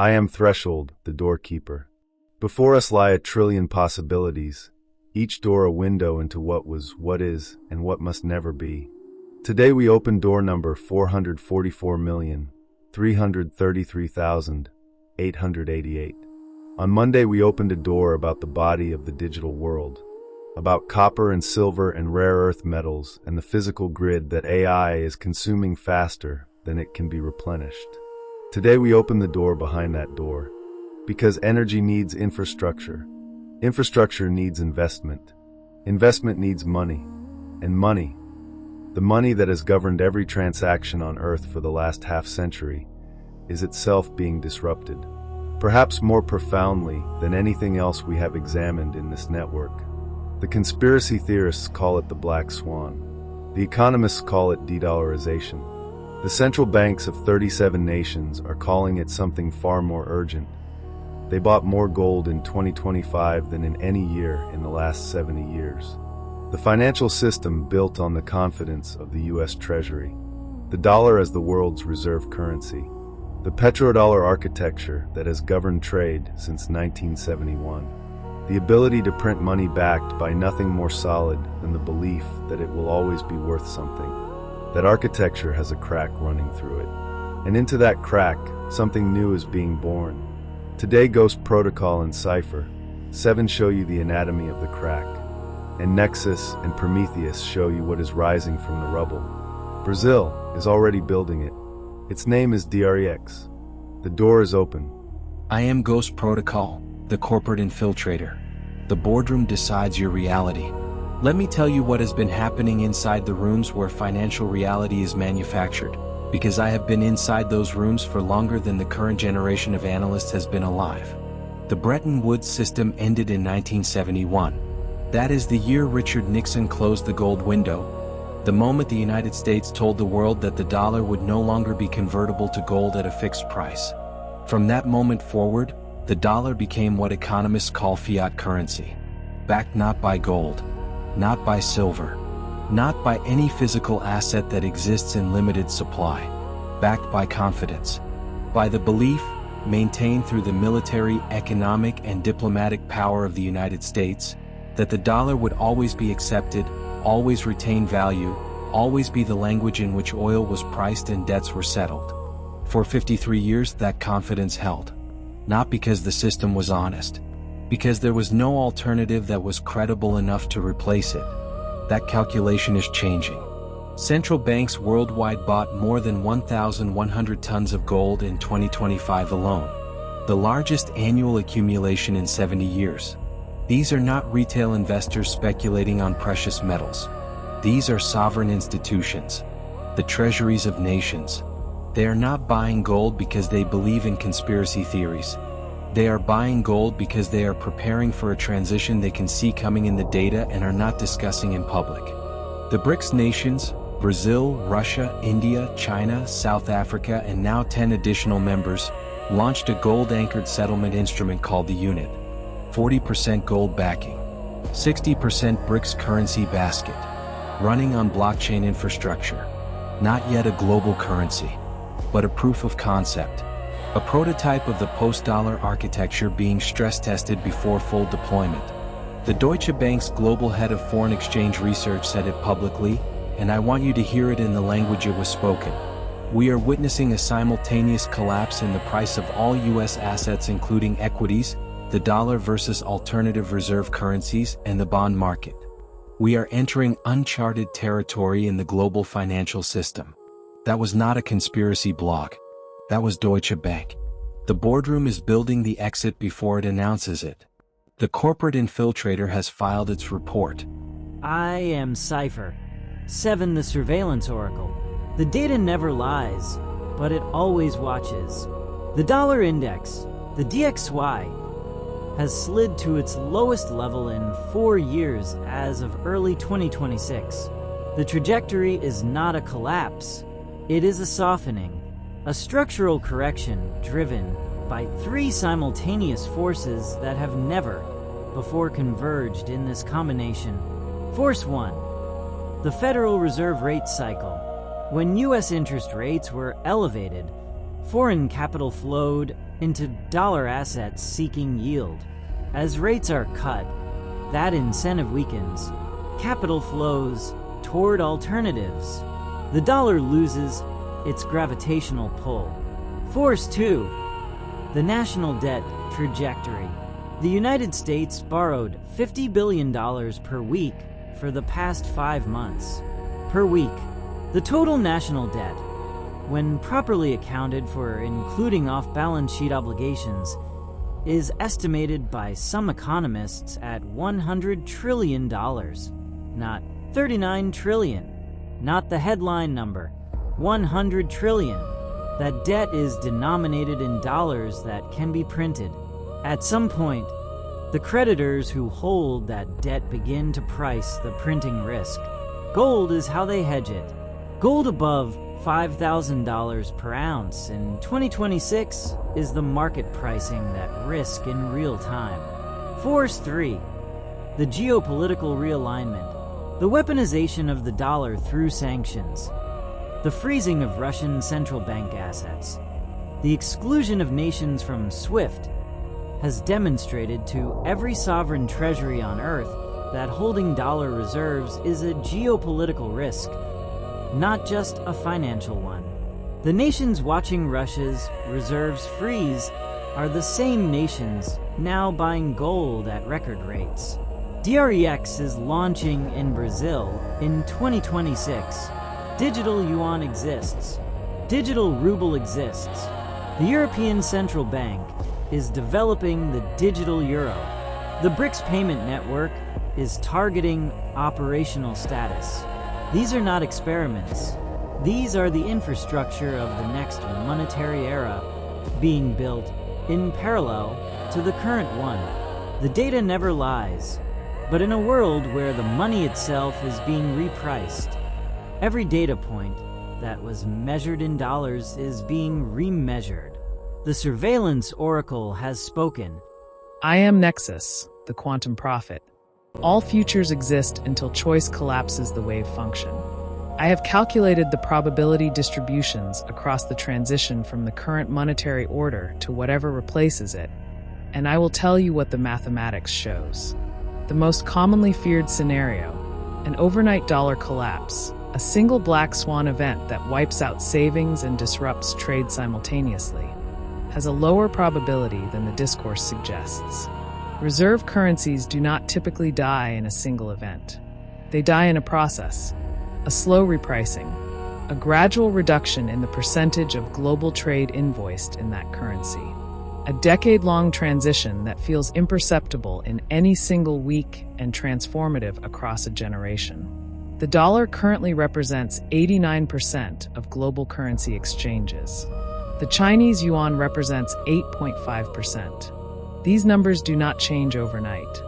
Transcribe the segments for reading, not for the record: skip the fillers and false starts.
I am Threshold, the doorkeeper. Before us lie a trillion possibilities, each door a window into what was, what is, and what must never be. Today we open door number 444,333,888. On Monday we opened a door about the body of the digital world, about copper and silver and rare earth metals and the physical grid that AI is consuming faster than it can be replenished. Today we open the door behind that door, because energy needs infrastructure. Infrastructure needs investment. Investment needs money. And money, the money that has governed every transaction on Earth for the last half-century, is itself being disrupted, perhaps more profoundly than anything else we have examined in this network. The conspiracy theorists call it the Black Swan. The economists call it de-dollarization. The central banks of 37 nations are calling it something far more urgent. They bought more gold in 2025 than in any year in the last 70 years. The financial system built on the confidence of the US Treasury, the dollar as the world's reserve currency, the petrodollar architecture that has governed trade since 1971, the ability to print money backed by nothing more solid than the belief that it will always be worth something. That architecture has a crack running through it. And into that crack, something new is being born. Today Ghost Protocol and Cypher 7 show you the anatomy of the crack, and Nexus and Prometheus show you what is rising from the rubble. Brazil is already building it. Its name is DREX. The door is open. I am Ghost Protocol, the corporate infiltrator. The boardroom decides your reality. Let me tell you what has been happening inside the rooms where financial reality is manufactured, because I have been inside those rooms for longer than the current generation of analysts has been alive. The Bretton Woods system ended in 1971. That is the year Richard Nixon closed the gold window, the moment the United States told the world that the dollar would no longer be convertible to gold at a fixed price. From that moment forward, the dollar became what economists call fiat currency, backed not by gold, not by silver, not by any physical asset that exists in limited supply, backed by confidence, by the belief, maintained through the military, economic, and diplomatic power of the United States, that the dollar would always be accepted, always retain value, always be the language in which oil was priced and debts were settled. For 53 years that confidence held. Not because the system was honest, because there was no alternative that was credible enough to replace it. That calculation is changing. Central banks worldwide bought more than 1,100 tons of gold in 2025 alone, the largest annual accumulation in 70 years. These are not retail investors speculating on precious metals. These are sovereign institutions, the treasuries of nations. They are not buying gold because they believe in conspiracy theories. They are buying gold because they are preparing for a transition they can see coming in the data and are not discussing in public. The BRICS nations, Brazil, Russia, India, China, South Africa, and now 10 additional members, launched a gold-anchored settlement instrument called the Unit. 40% gold backing, 60% BRICS currency basket, running on blockchain infrastructure. Not yet a global currency, but a proof of concept. A prototype of the post-dollar architecture being stress-tested before full deployment. The Deutsche Bank's global head of foreign exchange research said it publicly, and I want you to hear it in the language it was spoken. We are witnessing a simultaneous collapse in the price of all U.S. assets including equities, the dollar versus alternative reserve currencies, and the bond market. We are entering uncharted territory in the global financial system. That was not a conspiracy blog. That was Deutsche Bank. The boardroom is building the exit before it announces it. The corporate infiltrator has filed its report. I am Cypher 7, the surveillance oracle. The data never lies, but it always watches. The dollar index, the DXY, has slid to its lowest level in 4 years as of early 2026. The trajectory is not a collapse. It is a softening. A structural correction driven by 3 simultaneous forces that have never before converged in this combination. Force 1. The Federal Reserve rate cycle. When U.S. interest rates were elevated, foreign capital flowed into dollar assets seeking yield. As rates are cut, that incentive weakens. Capital flows toward alternatives. The dollar loses its gravitational pull. Force 2. The national debt trajectory. The United States borrowed $50 billion per week for the past 5 months. Per week. The total national debt, when properly accounted for including off-balance sheet obligations, is estimated by some economists at $100 trillion, not $39 trillion, not the headline number, 100 trillion. That debt is denominated in dollars that can be printed. At some point, the creditors who hold that debt begin to price the printing risk. Gold is how they hedge it. Gold above $5,000 per ounce in 2026 is the market pricing that risk in real time. Force 3. The geopolitical realignment. The weaponization of the dollar through sanctions. The freezing of Russian central bank assets. The exclusion of nations from SWIFT has demonstrated to every sovereign treasury on Earth that holding dollar reserves is a geopolitical risk, not just a financial one. The nations watching Russia's reserves freeze are the same nations now buying gold at record rates. DREX is launching in Brazil in 2026. Digital yuan exists. Digital ruble exists. The European Central Bank is developing the digital euro. The BRICS payment network is targeting operational status. These are not experiments. These are the infrastructure of the next monetary era being built in parallel to the current one. The data never lies, but in a world where the money itself is being repriced, every data point that was measured in dollars is being remeasured. The surveillance oracle has spoken. I am Nexus, the quantum prophet. All futures exist until choice collapses the wave function. I have calculated the probability distributions across the transition from the current monetary order to whatever replaces it, and I will tell you what the mathematics shows. The most commonly feared scenario, an overnight dollar collapse, a single black swan event that wipes out savings and disrupts trade simultaneously, has a lower probability than the discourse suggests. Reserve currencies do not typically die in a single event. They die in a process, a slow repricing, a gradual reduction in the percentage of global trade invoiced in that currency. A decade-long transition that feels imperceptible in any single week and transformative across a generation. The dollar currently represents 89% of global currency exchanges. The Chinese yuan represents 8.5%. These numbers do not change overnight,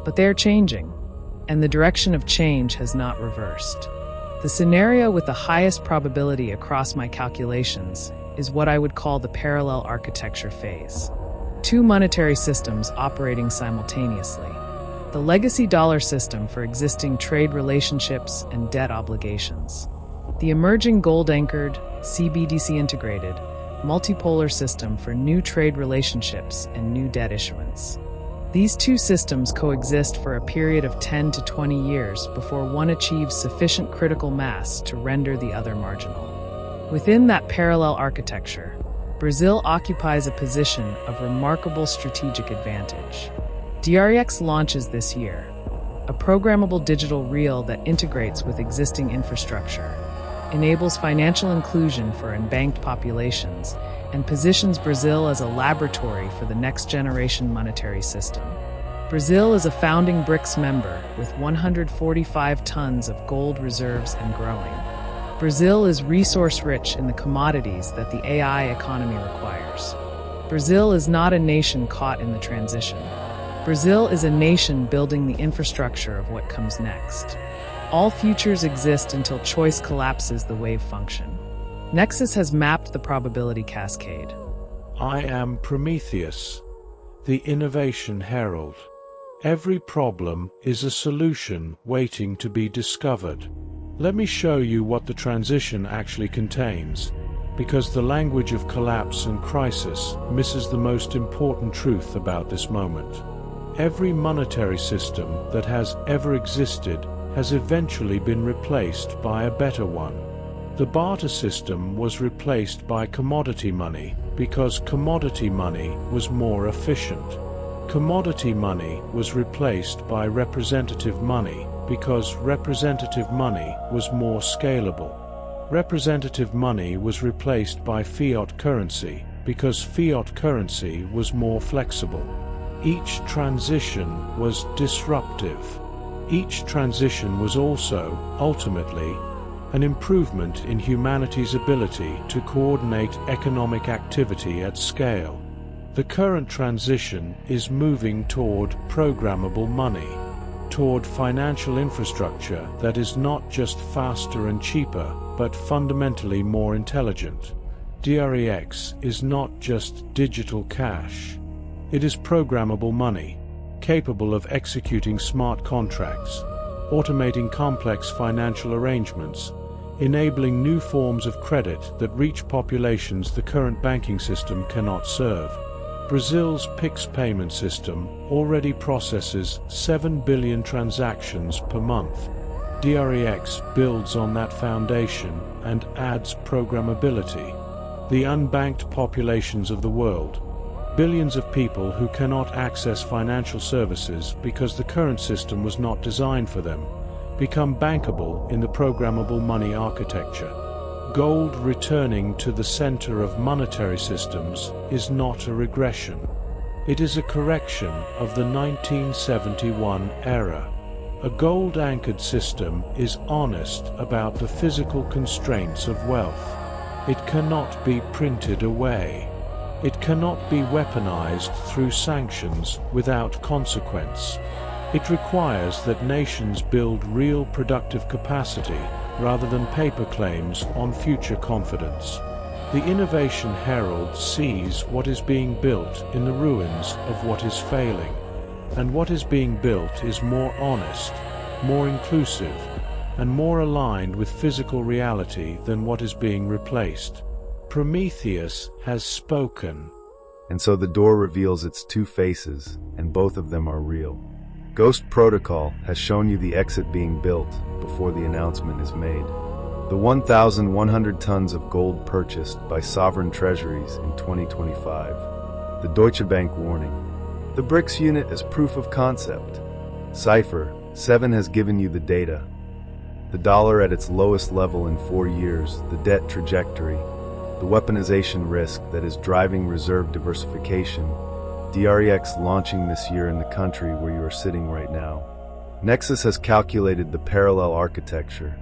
but they are changing, and the direction of change has not reversed. The scenario with the highest probability across my calculations is what I would call the parallel architecture phase. Two monetary systems operating simultaneously. The legacy dollar system for existing trade relationships and debt obligations. The emerging gold-anchored, CBDC integrated, multipolar system for new trade relationships and new debt issuance. These two systems coexist for a period of 10 to 20 years before one achieves sufficient critical mass to render the other marginal. Within that parallel architecture, Brazil occupies a position of remarkable strategic advantage. DREX launches this year, a programmable digital real that integrates with existing infrastructure, enables financial inclusion for unbanked populations, and positions Brazil as a laboratory for the next generation monetary system. Brazil is a founding BRICS member with 145 tons of gold reserves and growing. Brazil is resource-rich in the commodities that the AI economy requires. Brazil is not a nation caught in the transition. Brazil is a nation building the infrastructure of what comes next. All futures exist until choice collapses the wave function. Nexus has mapped the probability cascade. I am Prometheus, the innovation herald. Every problem is a solution waiting to be discovered. Let me show you what the transition actually contains. because the language of collapse and crisis misses the most important truth about this moment. Every monetary system that has ever existed has eventually been replaced by a better one. The barter system was replaced by commodity money because commodity money was more efficient. Commodity money was replaced by representative money because representative money was more scalable. Representative money was replaced by fiat currency because fiat currency was more flexible. Each transition was disruptive. Each transition was also, ultimately, an improvement in humanity's ability to coordinate economic activity at scale. The current transition is moving toward programmable money, toward financial infrastructure that is not just faster and cheaper, but fundamentally more intelligent. DREX is not just digital cash. It is programmable money, capable of executing smart contracts, automating complex financial arrangements, enabling new forms of credit that reach populations the current banking system cannot serve. Brazil's PIX payment system already processes 7 billion transactions per month. DREX builds on that foundation and adds programmability. The unbanked populations of the world, billions of people who cannot access financial services because the current system was not designed for them, become bankable in the programmable money architecture. Gold returning to the center of monetary systems is not a regression. It is a correction of the 1971 era. A gold-anchored system is honest about the physical constraints of wealth. It cannot be printed away. It cannot be weaponized through sanctions without consequence. It requires that nations build real productive capacity rather than paper claims on future confidence. The innovation herald sees what is being built in the ruins of what is failing, and what is being built is more honest, more inclusive, and more aligned with physical reality than what is being replaced. Prometheus has spoken. And so the door reveals its two faces, and both of them are real. Ghost Protocol has shown you the exit being built before the announcement is made. The 1,100 tons of gold purchased by sovereign treasuries in 2025. The Deutsche Bank warning. The BRICS unit as proof of concept. Cypher 7 has given you the data. The dollar at its lowest level in 4 years, the debt trajectory, the weaponization risk that is driving reserve diversification, DREX launching this year in the country where you are sitting right now. Nexus has calculated the parallel architecture,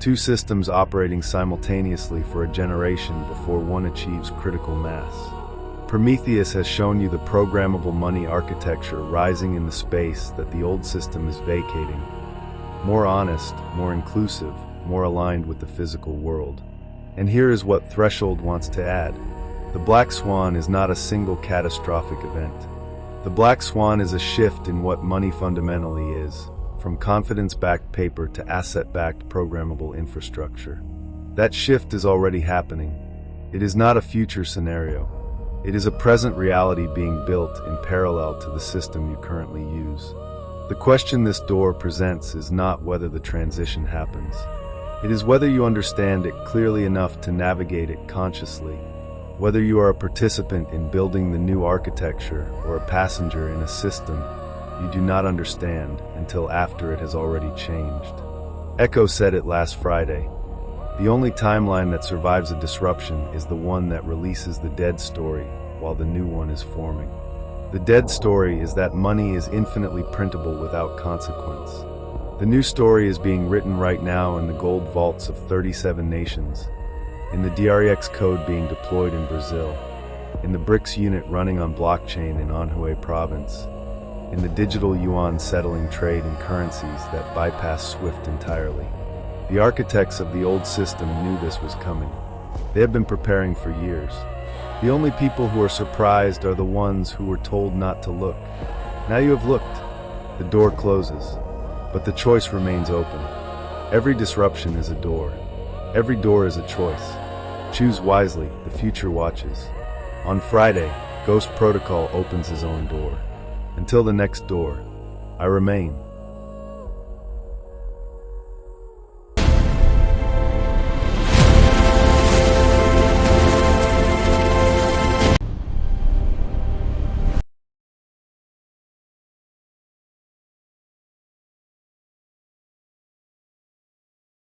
2 systems operating simultaneously for a generation before one achieves critical mass. Prometheus has shown you the programmable money architecture rising in the space that the old system is vacating. More honest, more inclusive, more aligned with the physical world. And here is what Threshold wants to add. The Black Swan is not a single catastrophic event. The Black Swan is a shift in what money fundamentally is, from confidence-backed paper to asset-backed programmable infrastructure. That shift is already happening. It is not a future scenario. It is a present reality being built in parallel to the system you currently use. The question this door presents is not whether the transition happens. It is whether you understand it clearly enough to navigate it consciously, whether you are a participant in building the new architecture or a passenger in a system you do not understand until after it has already changed. Echo said it last Friday. The only timeline that survives a disruption is the one that releases the dead story while the new one is forming. The dead story is that money is infinitely printable without consequence. The new story is being written right now in the gold vaults of 37 nations, in the DREX code being deployed in Brazil, in the BRICS unit running on blockchain in Anhui province, in the digital yuan settling trade in currencies that bypass SWIFT entirely. The architects of the old system knew this was coming. They have been preparing for years. The only people who are surprised are the ones who were told not to look. Now you have looked. The door closes, but the choice remains open. Every disruption is a door. Every door is a choice. Choose wisely, the future watches. On Friday, Ghost Protocol opens his own door. Until the next door, I remain.